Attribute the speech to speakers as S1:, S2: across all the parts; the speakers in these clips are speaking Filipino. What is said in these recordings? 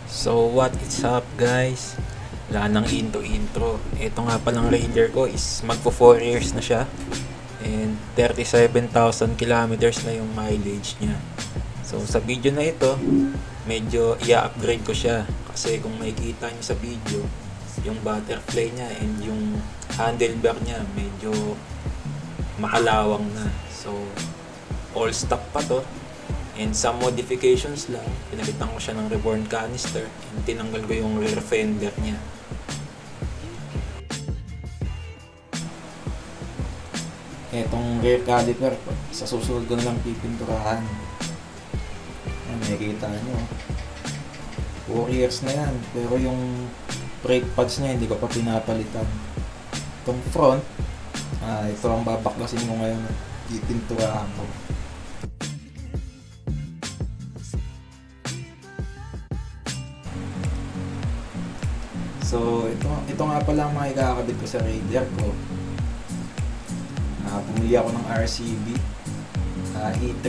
S1: So what is up guys? Wala nang intro. Ito nga palang Raider ko is magpo 4 years na siya. And 37,000 kilometers na yung mileage niya. So sa video na ito, medyo i-upgrade ko siya. Kasi kung makikita niyo sa video, yung butterfly niya and yung handlebar niya medyo makalawang na. So all stock pa to. And some modifications lang, pinalitan ko siya ng reborn canister and tinanggal ko yung rear fender niya. Etong rear caliper, sa susunod ko na lang pipinturahan. Ayan, makikita nyo. 4 years na yan, pero yung brake pads niya hindi ko pa pinapalitan. Itong front, ito ang babaklasin ko ngayon at pipinturahan ko. So, ito nga pala ang mga ikakabit ko sa Raider ko. Pumili ako ng RCB E3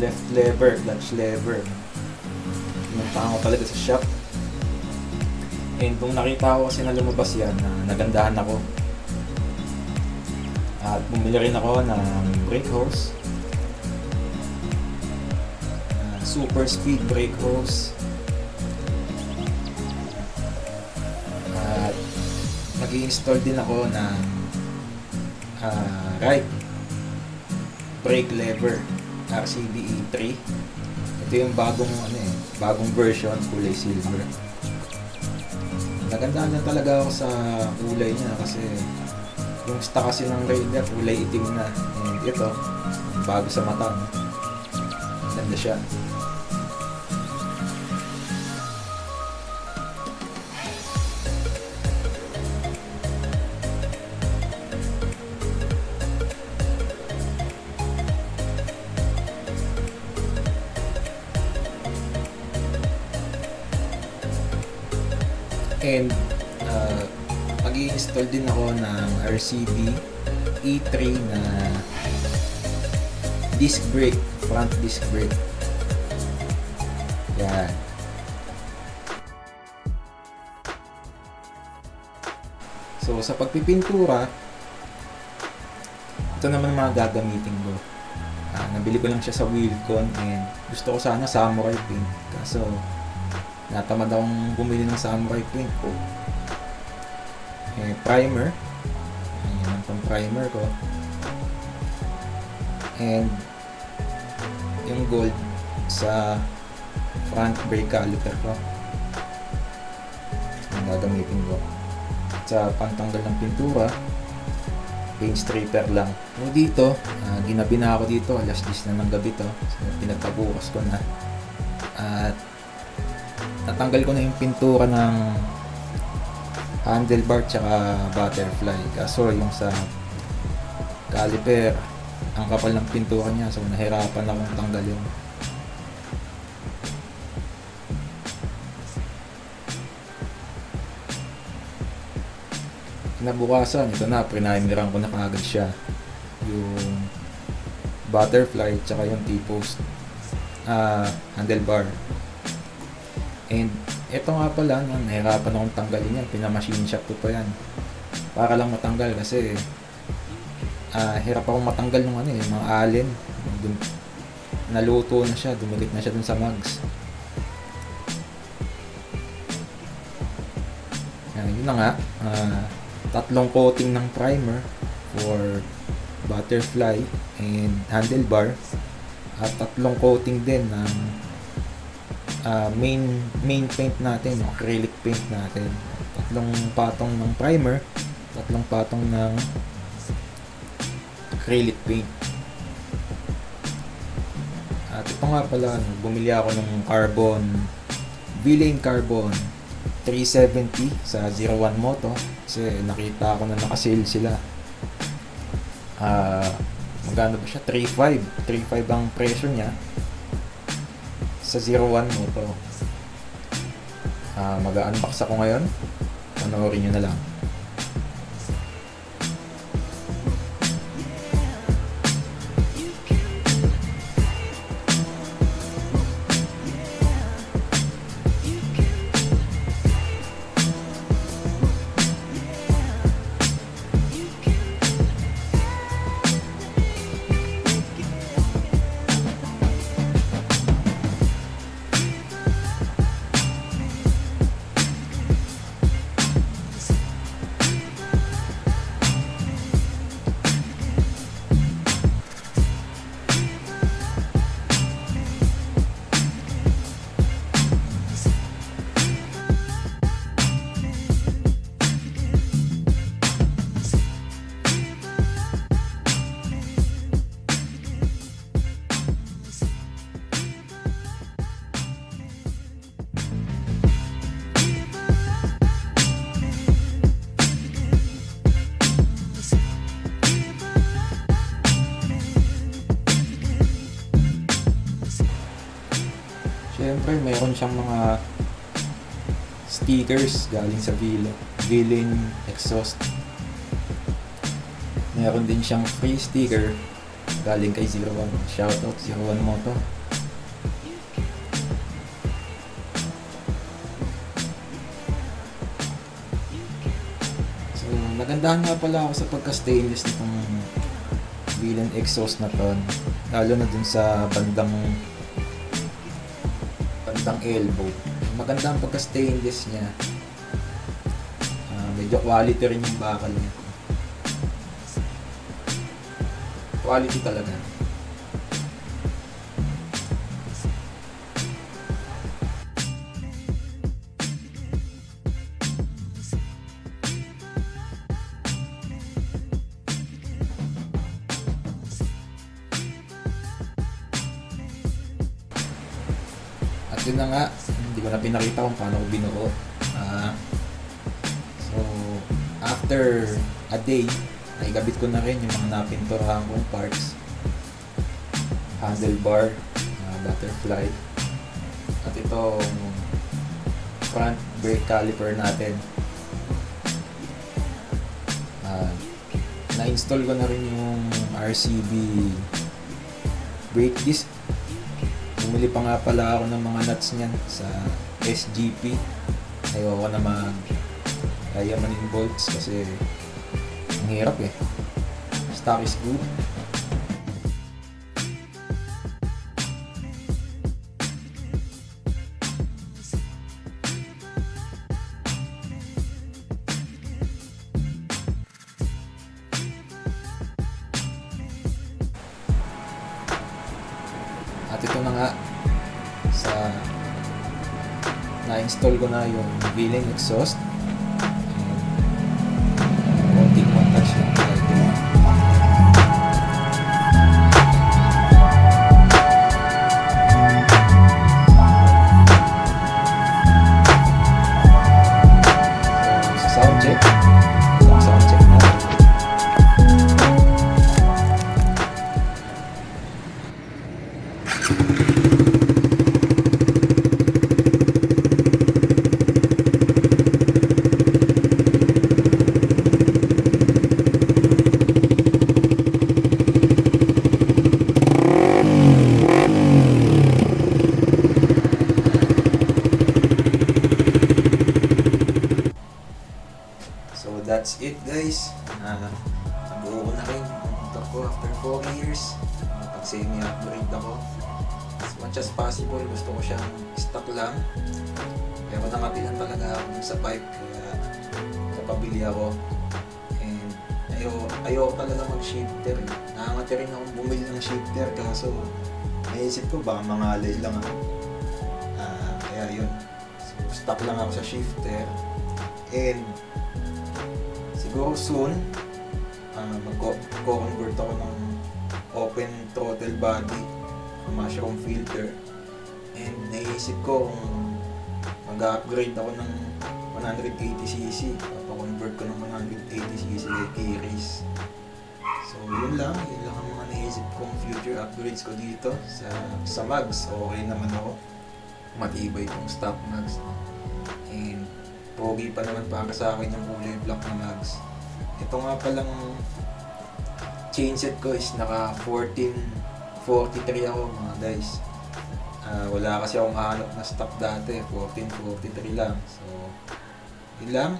S1: left lever, clutch lever. Pinuntahan ko talaga sa shop. And kung nakita ko kasi na lumabas yan, nagandahan ako. At bumili rin ako ng brake hose. Super speed brake hose. Mag-i-install din ako ng right brake lever RCB E3. Ito yung bagong version, kulay silver. Nagandaan na talaga ako sa kulay niya kasi yung stock kasi ng Raider kulay itim na, and ito bago sa mata, no? Ganda siya. And mag-i-install din ako ng RCB E3 na disc brake, front disc brake. Yan. So sa pagpipintura, ito naman mga gagamitin ko. Nabili ko lang siya sa Wilcon and gusto ko sana samurai paint, kaso natamad akong bumili ng samurai paint ko. Primer. Ayan ang primer ko. And yung gold sa front brake caliper ko. Ang gagamitin ko. Sa pantanggal ng pintura, paint stripper lang. So dito, ginabi na ako dito. Alas 10 na ng gabi to. So pinagpabukas ko na. At natanggal ko na yung pintura ng handlebar tsaka butterfly, kaso yung sa caliper ang kapal ng pintura niya, so nahirapan akong tanggalin. Kinabukasan, ito na, primeran ko na kaagad siya yung butterfly tsaka yung T-post handlebar. And ito nga pala, nahirapan akong tanggalin yan. Pinamachine shop ko pa yan para lang matanggal kasi hirap akong matanggal ng mga allen. Naluto na siya, dumikit na siya dun sa mugs. Yun na nga, 3 coating ng primer for butterfly and handlebar at 3 coating din ng main paint natin, yung acrylic paint natin. 3 patong ng primer, 3 patong ng acrylic paint. At ito nga pala, bumili ako ng carbon, V-Lane Carbon 370 sa 01 Moto kasi nakita ko na naka-sale sila. Magkano ba siya? 3.5 ang presyo niya sa 01 Moto. Mag-unbox ako ngayon. Panoorin nyo na lang. meron siyang mga stickers galing sa Villain exhaust. Meron din siyang free sticker galing kay 01. Shoutout 01 Moto. So nagandahan nga pala ako sa pagka-stainless nitong Villain exhaust na to, lalo na dun sa bandang elbow. Maganda ang pagka-stainless niya. Medyo quality rin yung bakal niya. Quality talaga. At yun na nga, hindi ko na pinakita kung paano ko binuo. So, after a day, naikabit ko na rin yung mga napinturahan kong parts. Handlebar, butterfly, at itong front brake caliper natin. Na-install ko na rin yung RCB brake disc. Bumili pa nga pala ako ng mga nuts niyan sa SGP. Ayoko na mag-diamond bolts kasi ang hirap eh. Stock is good. At ito na nga, na-install ko na yung Villain exhaust. Konting montage lang tayo. So, sa sound check natin. So that's it guys. Nabuo ko na rin yung motor ko after 4 years. Pag semi-upgrade ako. As much as possible, gusto ko siyang stock lang. Pero nakatilan talaga ako sa pipe kaya napabili ako. And ayoko talaga mag-shifter. Nakangati rin akong bumili ng shifter kaso naisip ko baka mangalay lang ako. Kaya yun. So stock lang ako sa shifter. And siguro soon, mag-convert ako ng open throttle body, mushroom filter. And naisip ko kung mag-upgrade ako ng 180cc, papakonvert ko ng 180cc kay K-Race. So yun lang ang mga naisip kong future upgrades ko dito sa mags. Okay naman ako, matibay itong stock mags. And pogi pa naman para sa akin yung kulay black na mags. Ito nga palang chainset ko is naka 1443 ako mga guys. Wala kasi akong hanap na stock dati, 1443 lang. So, yun lang.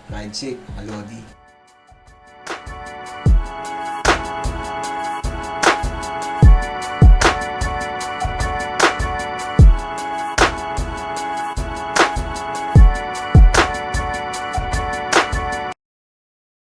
S1: Ride safe, Alodi.